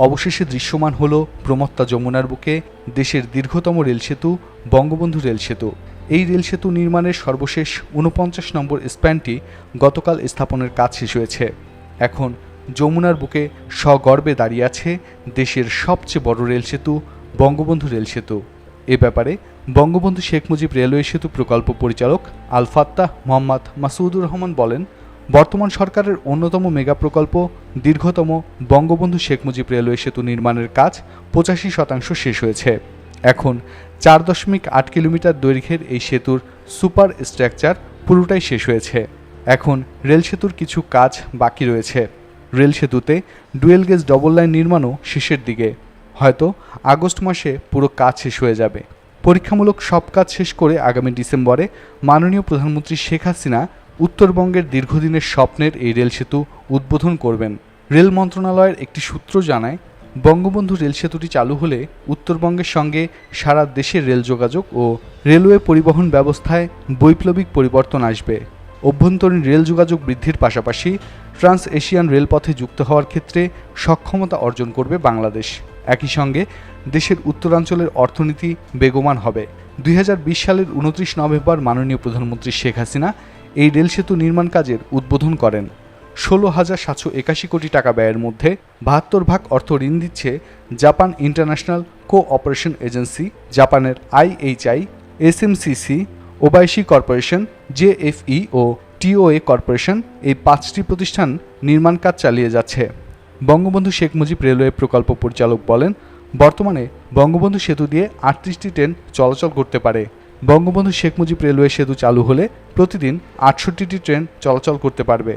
অবশেষে দৃশ্যমান হল প্রমত্তা যমুনার বুকে দেশের দীর্ঘতম রেল সেতু বঙ্গবন্ধু রেল সেতু। এই রেল সেতু নির্মাণের সর্বশেষ ৪৯ নম্বর স্প্যানটি গতকাল স্থাপনের কাজ শেষ হয়েছে। এখন যমুনার বুকে সগর্বে দাঁড়িয়ে আছে দেশের সবচেয়ে বড় রেল সেতু বঙ্গবন্ধু রেল সেতু। এ ব্যাপারে বঙ্গবন্ধু শেখ মুজিব রেলওয়ে সেতু প্রকল্প পরিচালক আল ফাত্তাহ মোহাম্মদ মাসুদুর রহমান বলেন, বর্তমান সরকারের অন্যতম মেগা প্রকল্প দীর্ঘতম বঙ্গবন্ধু শেখ মুজিব রেলওয়ে সেতু নির্মাণের কাজ ৮৫% শেষ হয়েছে। এখন ৪.৮ কিলোমিটার দৈর্ঘ্যের এই সেতুর সুপার স্ট্রাকচার পুরোটাই শেষ হয়েছে। এখন রেল সেতুর কিছু কাজ বাকি রয়েছে। রেল সেতুতে ডুয়েল গেজ ডবল লাইন নির্মাণও শেষের দিকে। হয়তো আগস্ট মাসে পুরো কাজ শেষ হয়ে যাবে। পরীক্ষামূলক সব কাজ শেষ করে আগামী ডিসেম্বরে মাননীয় প্রধানমন্ত্রী শেখ হাসিনা উত্তরবঙ্গের দীর্ঘদিনের স্বপ্নের এই রেল সেতু উদ্বোধন করবেন। রেল মন্ত্রণালয়ের একটি সূত্র জানায়, বঙ্গবন্ধু রেল সেতুটি চালু হলে উত্তরবঙ্গের সঙ্গে সারা দেশের রেল যোগাযোগ ও রেলওয়ে পরিবহন ব্যবস্থায় বৈপ্লবিক পরিবর্তন আসবে। অভ্যন্তরীণ রেল যোগাযোগ বৃদ্ধির পাশাপাশি ট্রান্স এশিয়ান রেলপথে যুক্ত হওয়ার ক্ষেত্রে সক্ষমতা অর্জন করবে বাংলাদেশ। একই সঙ্গে দেশের উত্তরাঞ্চলের অর্থনীতি বেগবান হবে। ২০২০ সালের ২৯ নভেম্বর মাননীয় প্রধানমন্ত্রী শেখ হাসিনা এই রেল সেতু নির্মাণ কাজের উদ্বোধন করেন। ১৬,৭৮১ কোটি টাকা ব্যয়ের মধ্যে ৭২% অর্থ ঋণ দিচ্ছে জাপান ইন্টারন্যাশনাল কোঅপারেশন এজেন্সি, জাপানের IHI, SMCC, ওবাইশি কর্পোরেশন, JFE ও TOA কর্পোরেশন। এই ৫টি প্রতিষ্ঠান নির্মাণ কাজ চালিয়ে যাচ্ছে। বঙ্গবন্ধু শেখ মুজিব রেলওয়ে প্রকল্প পরিচালক বলেন, বর্তমানে বঙ্গবন্ধু সেতু দিয়ে ৩৮টি ট্রেন চলাচল করতে পারে। বঙ্গবন্ধু শেখ মুজিব রেলওয়ে সেতু চালু হলে প্রতিদিন ৬৮টি ট্রেন চলাচল করতে পারবে।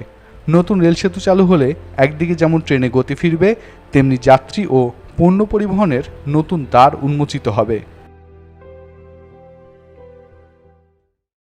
নতুন রেল সেতু চালু হলে একদিকে যেমন ট্রেনে গতি ফিরবে, তেমনি যাত্রী ও পণ্য পরিবহনের নতুন দ্বার উন্মোচিত হবে।